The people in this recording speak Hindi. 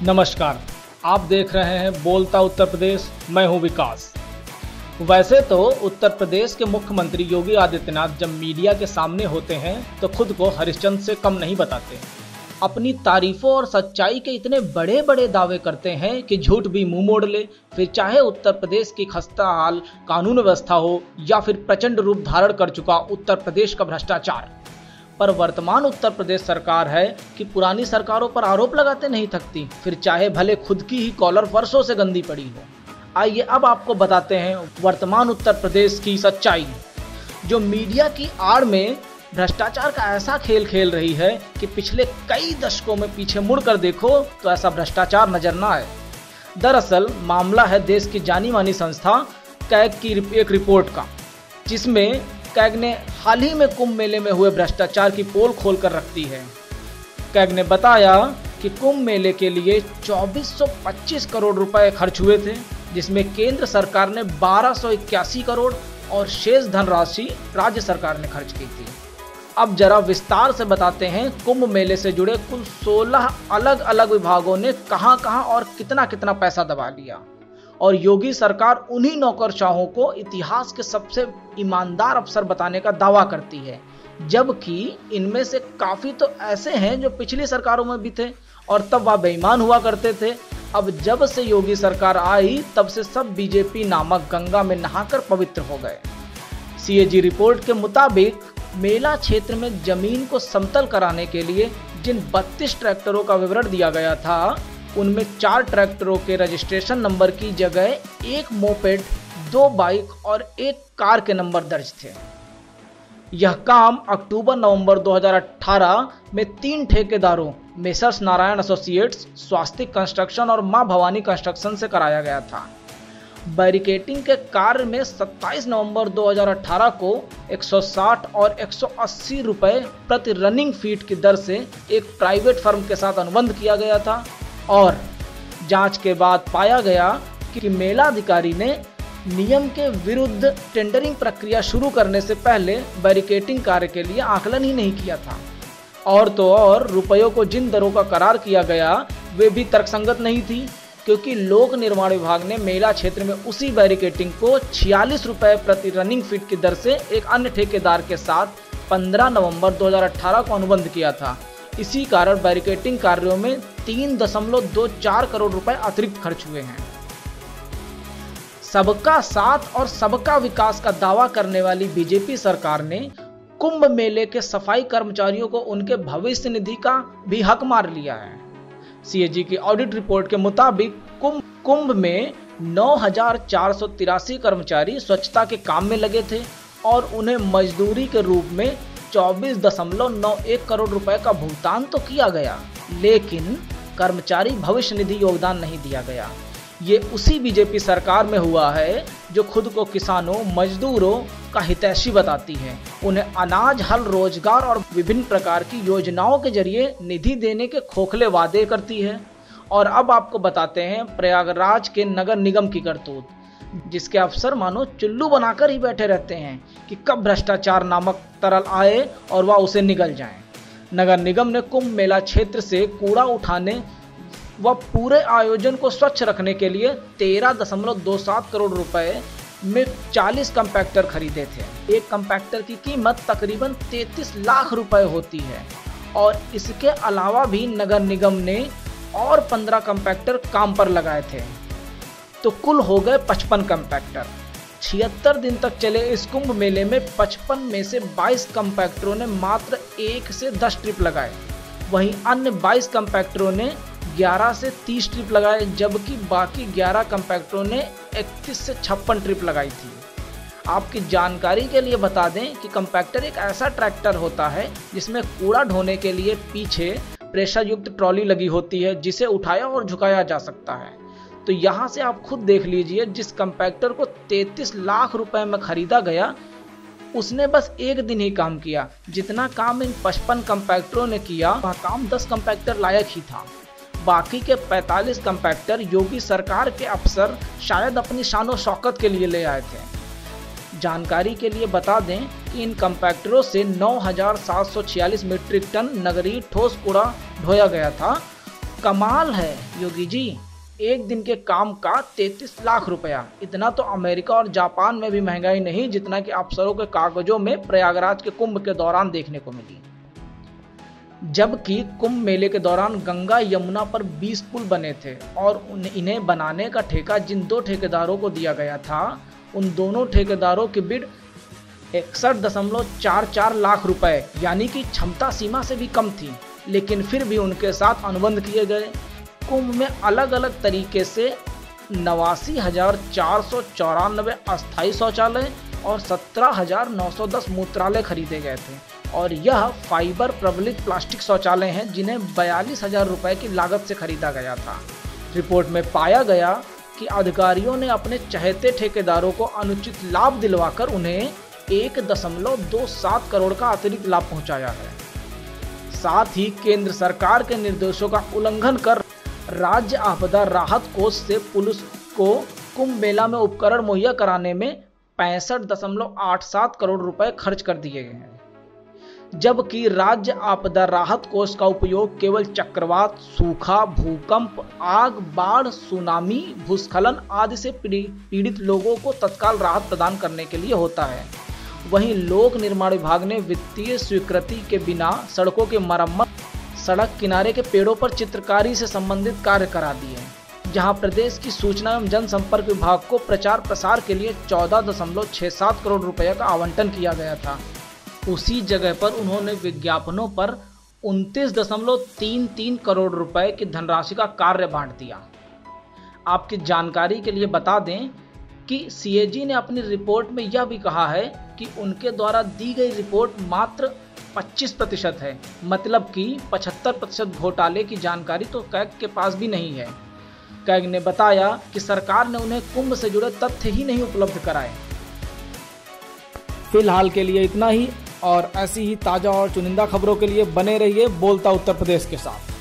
नमस्कार, आप देख रहे हैं बोलता उत्तर प्रदेश। मैं हूं विकास। वैसे तो उत्तर प्रदेश के मुख्यमंत्री योगी आदित्यनाथ जब मीडिया के सामने होते हैं तो खुद को हरिश्चंद्र से कम नहीं बताते। अपनी तारीफों और सच्चाई के इतने बड़े बड़े दावे करते हैं कि झूठ भी मुंह मोड़ ले, फिर चाहे उत्तर प्रदेश की खस्ता हाल कानून व्यवस्था हो या फिर प्रचंड रूप धारण कर चुका उत्तर प्रदेश का भ्रष्टाचार। पर वर्तमान उत्तर प्रदेश सरकार है कि पुरानी सरकारों पर आरोप लगाते नहीं थकती, फिर चाहे भले खुद की ही कॉलर वर्षों से गंदी पड़ी हो। आइए अब आपको बताते हैं वर्तमान उत्तर प्रदेश की सच्चाई, जो मीडिया की आड़ में भ्रष्टाचार का ऐसा खेल खेल रही है कि पिछले कई दशकों में पीछे मुड़कर देखो तो ऐसा भ्रष्टाचार नजर ना आए। दरअसल मामला है देश की जानी मानी संस्था कैग की एक रिपोर्ट का, जिसमें कैग ने हाल ही में कुंभ मेले में हुए भ्रष्टाचार की पोल खोल कर रखती है। कैग ने बताया कि कुंभ मेले के लिए 2425 करोड़ रुपए खर्च हुए थे, जिसमें केंद्र सरकार ने 1281 करोड़ और शेष धनराशि राज्य सरकार ने खर्च की थी। अब जरा विस्तार से बताते हैं कुंभ मेले से जुड़े कुल 16 अलग अलग विभागों ने कहां कहां और कितना कितना पैसा दबा लिया, और योगी सरकार उन्हीं नौकरशाहों को इतिहास के सबसे ईमानदार अफसर बताने का दावा करती है, जबकि इनमें से काफी तो ऐसे हैं जो पिछली सरकारों में भी थे और तब वह बेईमान हुआ करते थे। अब जब से योगी सरकार आई तब से सब बीजेपी नामक गंगा में नहाकर पवित्र हो गए। सीएजी रिपोर्ट के मुताबिक मेला क्षेत्र में जमीन को समतल कराने के लिए जिन 32 ट्रैक्टरों का विवरण दिया गया था, उनमें 4 ट्रैक्टरों के रजिस्ट्रेशन नंबर की जगह 1 मोपेड, 2 बाइक और 1 कार के नंबर दर्ज थे। यह काम अक्टूबर-नवंबर 2018 में 3 ठेकेदारों मेसर्स नारायण एसोसिएट्स, स्वास्तिक कंस्ट्रक्शन और मां भवानी कंस्ट्रक्शन से कराया गया था। बैरिकेटिंग के कार्य में 27 नवंबर 2018 को 160 और 180 रुपए प्रति रनिंग फीट की दर से एक प्राइवेट फर्म के साथ अनुबंध किया गया था, और जांच के बाद पाया गया कि मेलाधिकारी ने नियम के विरुद्ध टेंडरिंग प्रक्रिया शुरू करने से पहले बैरिकेटिंग कार्य के लिए आकलन ही नहीं किया था। और तो और रुपयों को जिन दरों का करार किया गया वे भी तर्कसंगत नहीं थी, क्योंकि लोक निर्माण विभाग ने मेला क्षेत्र में उसी बैरिकेटिंग को 46 रुपए प्रति रनिंग फीट की दर से एक अन्य ठेकेदार के साथ 15 नवंबर 2018 को अनुबंध किया था। इसी कारण बैरिकेटिंग कार्यों में 3.24 करोड़ रुपए अतिरिक्त खर्च हुए हैं। सबका साथ और सबका विकास का दावा करने वाली बीजेपी सरकार ने कुंभ मेले के सफाई कर्मचारियों को उनके भविष्य निधि का भी हक मार लिया है। सीएजी की ऑडिट रिपोर्ट के मुताबिक कुंभ में 9,483 कर्मचारी स्वच्छता के काम में लगे थे और उन्हें मजदूरी के रूप में 24.91 करोड़ रुपए का भुगतान तो किया गया, लेकिन कर्मचारी भविष्य निधि योगदान नहीं दिया गया। ये उसी बीजेपी सरकार में हुआ है जो खुद को किसानों मजदूरों का हितैषी बताती है। उन्हें अनाज, हल, रोजगार और विभिन्न प्रकार की योजनाओं के जरिए निधि देने के खोखले वादे करती है। और अब आपको बताते हैं प्रयागराज के नगर निगम की करतूत, जिसके अफसर मानो चुल्लू बनाकर ही बैठे रहते हैं कि कब भ्रष्टाचार नामक तरल आए और वह उसे निगल जाए। नगर निगम ने कुंभ मेला क्षेत्र से कूड़ा उठाने व पूरे आयोजन को स्वच्छ रखने के लिए 13.27 करोड़ रुपए में 40 कंपैक्टर खरीदे थे। एक कंपैक्टर की कीमत तकरीबन 33 लाख रुपए होती है, और इसके अलावा भी नगर निगम ने और 15 कंपैक्टर काम पर लगाए थे, तो कुल हो गए 55 कंपैक्टर। 76 दिन तक चले इस कुंभ मेले में 55 में से 22 कंपैक्टरों ने मात्र 1 से 10 ट्रिप लगाए, वहीं अन्य 22 कंपैक्टरों ने 11 से 30 ट्रिप लगाए, जबकि बाकी 11 कंपैक्टरों ने 31 से 56 ट्रिप लगाई थी। आपकी जानकारी के लिए बता दें कि कंपैक्टर एक ऐसा ट्रैक्टर होता है जिसमें कूड़ा ढोने के लिए पीछे प्रेशर युक्त ट्रॉली लगी होती है, जिसे उठाया और झुकाया जा सकता है। तो यहाँ से आप खुद देख लीजिए, जिस कंपैक्टर को 33 लाख रुपए में खरीदा गया उसने बस एक दिन ही काम किया। जितना काम इन 55 कंपैक्टरों ने किया वह काम 10 कंपैक्टर लायक ही था। बाकी के 45 कंपैक्टर योगी सरकार के अफसर शायद अपनी शानो शौकत के लिए ले आए थे। जानकारी के लिए बता दें कि इन कंपैक्टरों से 9,746 मीट्रिक टन नगरीय ठोस कूड़ा ढोया गया था। कमाल है योगी जी, एक दिन के काम का 33 लाख रुपया। इतना तो अमेरिका और जापान में भी महंगाई नहीं जितना कि अफसरों के कागजों में प्रयागराज के कुंभ के दौरान देखने को मिली। जबकि कुंभ मेले के दौरान गंगा यमुना पर 20 पुल बने थे और इन्हें बनाने का ठेका जिन 2 ठेकेदारों को दिया गया था, उन दोनों ठेकेदारों की बिड 61.44 लाख रुपए यानी कि क्षमता सीमा से भी कम थी, लेकिन फिर भी उनके साथ अनुबंध किए गए। कुंभ में अलग अलग तरीके से 89,494 अस्थायी शौचालय और 17,910 मूत्रालय खरीदे गए थे और यह फाइबर प्रबलित प्लास्टिक शौचालय हैं जिन्हें 42,000 रुपए की लागत से खरीदा गया था। रिपोर्ट में पाया गया कि अधिकारियों ने अपने चहेते ठेकेदारों को अनुचित लाभ दिलवाकर उन्हें 1.27 करोड़ का अतिरिक्त लाभ पहुंचाया है। साथ ही केंद्र सरकार के निर्देशों का उल्लंघन कर राज्य आपदा राहत कोष से पुलिस को कुंभ मेला में उपकरण मुहैया कराने में 65.87 करोड़ रुपए खर्च कर दिए गए हैं, जबकि राज्य आपदा राहत कोष का उपयोग केवल चक्रवात, सूखा, भूकंप, आग, बाढ़, सुनामी, भूस्खलन आदि से पीड़ित लोगों को तत्काल राहत प्रदान करने के लिए होता है। वहीं लोक निर्माण विभाग ने वित्तीय स्वीकृति के बिना सड़कों की मरम्मत, सड़क किनारे के पेड़ों पर चित्रकारी से संबंधित कार्य करा दिए, जहां प्रदेश की सूचना एवं जनसंपर्क विभाग को प्रचार प्रसार के लिए 14.67 करोड़ रुपए का आवंटन किया गया था। उसी जगह पर उन्होंने विज्ञापनों पर 29.33 करोड़ रुपए की धनराशि का कार्य बांट दिया। आपकी जानकारी के लिए बता दें कि सीएजी ने अपनी रिपोर्ट में यह भी कहा है कि उनके द्वारा दी गई रिपोर्ट मात्र 25% है, मतलब कि 75% घोटाले की जानकारी तो कैग के पास भी नहीं है। कैग ने बताया कि सरकार ने उन्हें कुंभ से जुड़े तथ्य ही नहीं उपलब्ध कराए। फिलहाल के लिए इतना ही और ऐसी ही ताज़ा और चुनिंदा खबरों के लिए बने रहिए बोलता उत्तर प्रदेश के साथ।